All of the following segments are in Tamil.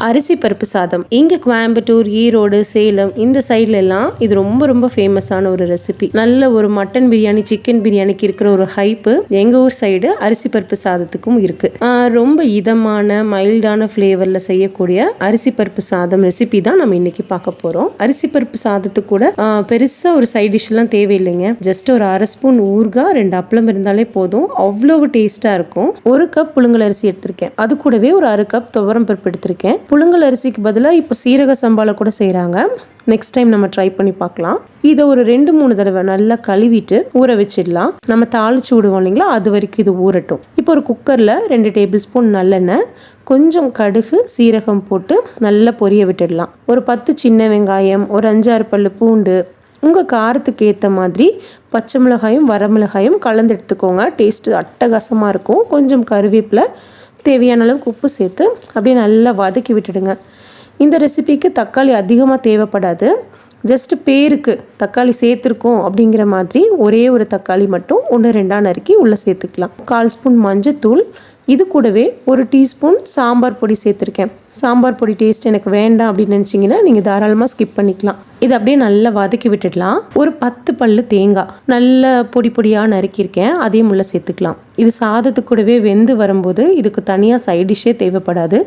அரிசி பருப்பு சாதம் இங்கே கோயம்புத்தூர், ஈரோடு, சேலம் இந்த சைட்ல எல்லாம் இது ரொம்ப ரொம்ப ஃபேமஸான ஒரு ரெசிபி. நல்ல ஒரு மட்டன் பிரியாணி, சிக்கன் பிரியாணிக்கு இருக்கிற ஒரு ஹைப்பு எங்க ஊர் சைடு அரிசி பருப்பு சாதத்துக்கும் இருக்கு. ரொம்ப இதமான மைல்டான ஃப்ளேவர்ல செய்யக்கூடிய அரிசி பருப்பு சாதம் ரெசிபி தான் நம்ம இன்னைக்கு பார்க்க போறோம். அரிசி பருப்பு சாதத்துக்கு கூட பெருசா ஒரு சைட் டிஷ் எல்லாம் தேவையில்லைங்க. ஜஸ்ட் ஒரு 1/2 ஸ்பூன் ஊறுகாய், 2 அப்பளம் இருந்தாலே போதும். அவ்வளவு டேஸ்டா இருக்கும். 1 கப் புழுங்கல் அரிசி எடுத்திருக்கேன். அது கூடவே ஒரு 1/2 கப் துவரம் பருப்பு எடுத்திருக்கேன். புழுங்கல் அரிசிக்கு பதிலாக இப்போ சீரக சம்பால கூட செய்கிறாங்க. நெக்ஸ்ட் டைம் நம்ம ட்ரை பண்ணி பார்க்கலாம். இதை ஒரு 2-3 தடவை நல்லா கழுவிட்டு ஊற வச்சிடலாம். நம்ம தாளிச்சு விடுவோம் இல்லைங்களா, அது வரைக்கும் இது ஊறட்டும். இப்போ ஒரு குக்கரில் 2 டேபிள் ஸ்பூன் நல்லெண்ணெய், கொஞ்சம் கடுகு, சீரகம் போட்டு நல்லா பொரிய விட்டுடலாம். ஒரு 10 சின்ன வெங்காயம், ஒரு 5-6 பல்லு பூண்டு, உங்கள் காரத்துக்கு ஏற்ற மாதிரி பச்சை மிளகாயும் வரமிளகாயும் கலந்து எடுத்துக்கோங்க. டேஸ்ட்டு அட்டகாசமாக இருக்கும். கொஞ்சம் கருவேப்பிலை, தேவையான அளவுக்கு உப்பு சேர்த்து அப்படியே நல்லா வதக்கி விட்டுடுங்க. இந்த ரெசிபிக்கு தக்காளி அதிகமாக தேவைப்படாது. ஜஸ்ட் பேருக்கு தக்காளி சேர்த்துருக்கோம் அப்படிங்கிற மாதிரி ஒரே ஒரு தக்காளி மட்டும் 1-2 நறுக்கி உள்ளே சேர்த்துக்கலாம். 1/4 ஸ்பூன் மஞ்சத்தூள், இது கூடவே 1 டீஸ்பூன் சாம்பார் பொடி சேர்த்துருக்கேன். சாம்பார் பொடி டேஸ்ட் எனக்கு வேண்டாம் அப்படின்னு நினச்சிங்கன்னா நீங்கள் தாராளமாக ஸ்கிப் பண்ணிக்கலாம். இது அப்படியே நல்லா வதக்கி விட்டுடலாம். ஒரு 10 பல்லு தேங்காய் நல்ல பொடி பொடியாக நறுக்கியிருக்கேன், அதையும் உள்ள சேர்த்துக்கலாம். இது சாதத்துக்கு கூடவே வெந்து வரும்போது இதுக்கு தனியாக சைட் டிஷ்ஷே தேவைப்படாது.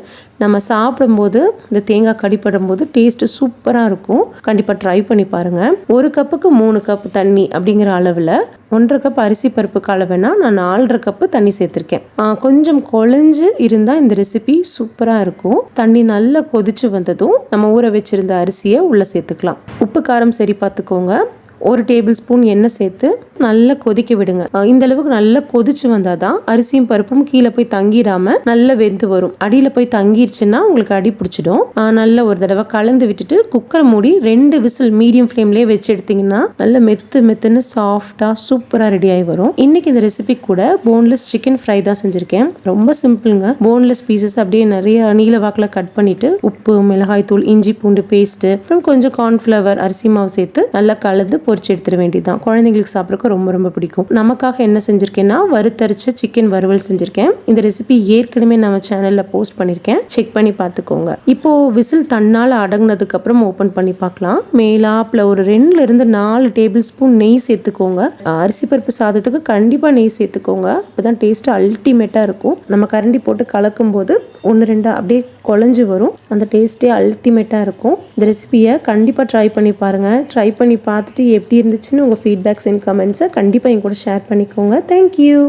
நம்ம சாப்பிடும்போது இந்த தேங்காய் கடிப்படும் போது டேஸ்ட்டு சூப்பராக இருக்கும். கண்டிப்பாக ட்ரை பண்ணி பாருங்கள். 1 கப்புக்கு 3 கப் தண்ணி அப்படிங்கிற அளவில் 1/2 கப் அரிசி பருப்புக்கு அளவுனா நான் 4.5 கப்பு தண்ணி சேர்த்துருக்கேன். கொஞ்சம் குழஞ்சு இருந்தால் இந்த ரெசிபி சூப்பராக இருக்கும். தண்ணி நல்லா கொதிச்சு வந்ததும் நம்ம ஊற வச்சிருந்த அரிசியை உள்ளே சேர்த்துக்கலாம். உப்பு காரம் சரி பார்த்துக்கோங்க. 1 டேபிள் ஸ்பூன் எண்ணெய் சேர்த்து நல்லா கொதிக்க விடுங்க. இந்த அளவுக்கு நல்லா கொதிச்சு வந்தாதான் அரிசியும் பருப்பும் கீழே போய் தங்கிடாம நல்லா வெந்து வரும். அடியில் போய் தங்கிருச்சுன்னா உங்களுக்கு அடி பிடிச்சிடும். நல்லா ஒரு தடவை கலந்து விட்டுட்டு குக்கரை மூடி 2 விசில் மீடியம் ஃப்ளேம்லேயே வச்சு எடுத்தீங்கன்னா நல்ல மெத்துன்னு சாஃப்டாக சூப்பராக ரெடி ஆகி வரும். இன்னைக்கு இந்த ரெசிபி கூட போன்லெஸ் சிக்கன் ஃப்ரை தான் செஞ்சுருக்கேன். ரொம்ப சிம்பிளுங்க. போன்லெஸ் பீசஸ் அப்படியே நிறைய நீல வாக்கில் கட் பண்ணிட்டு உப்பு, மிளகாய் தூள், இஞ்சி பூண்டு பேஸ்ட்டு, அப்புறம் கொஞ்சம் கார்ன்ஃப்ளவர், அரிசி மாவு சேர்த்து நல்லா கலந்து பொரிச்சு எடுத்துட வேண்டியதுதான். குழந்தைங்களுக்கு சாப்பிட்றதுக்கு ரொம்ப ரொம்ப பிடிக்கும். நமக்காக என்ன செஞ்சிருக்கேன்னா வறுத்தரிச்ச சிக்கன் வறுவல் செஞ்சிருக்கேன். இந்த ரெசிபி ஏற்கனவே நம்ம சேனல்ல போஸ்ட் பண்ணிருக்கேன், செக் பண்ணி பார்த்துக்கோங்க. இப்போ விசில் தன்னால அடங்கினதுக்கு அப்புறம் ஓபன் பண்ணி பார்க்கலாம். மேலாப்ல ஒரு 2-4 டேபிள் ஸ்பூன் நெய் சேர்த்துக்கோங்க. அரிசி பருப்பு சாதத்துக்கு கண்டிப்பா நெய் சேர்த்துக்கோங்க. அப்பதான் டேஸ்ட் அல்டிமேட்டா இருக்கும். நம்ம கரண்டி போட்டு கலக்கும் போது 1-2 அப்படியே குழஞ்சு வரும். அந்த டேஸ்டே அல்டிமேட்டா இருக்கும். இந்த ரெசிபியை கண்டிப்பா ட்ரை பண்ணி பாருங்க. ட்ரை பண்ணி பார்த்துட்டு எப்படி இருந்துச்சுன்னு உங்க ஃபீட்பேக்ஸ் அண்ட் கமெண்ட்ஸை கண்டிப்பா என் கூட ஷேர் பண்ணிக்கோங்க. தேங்க்யூ.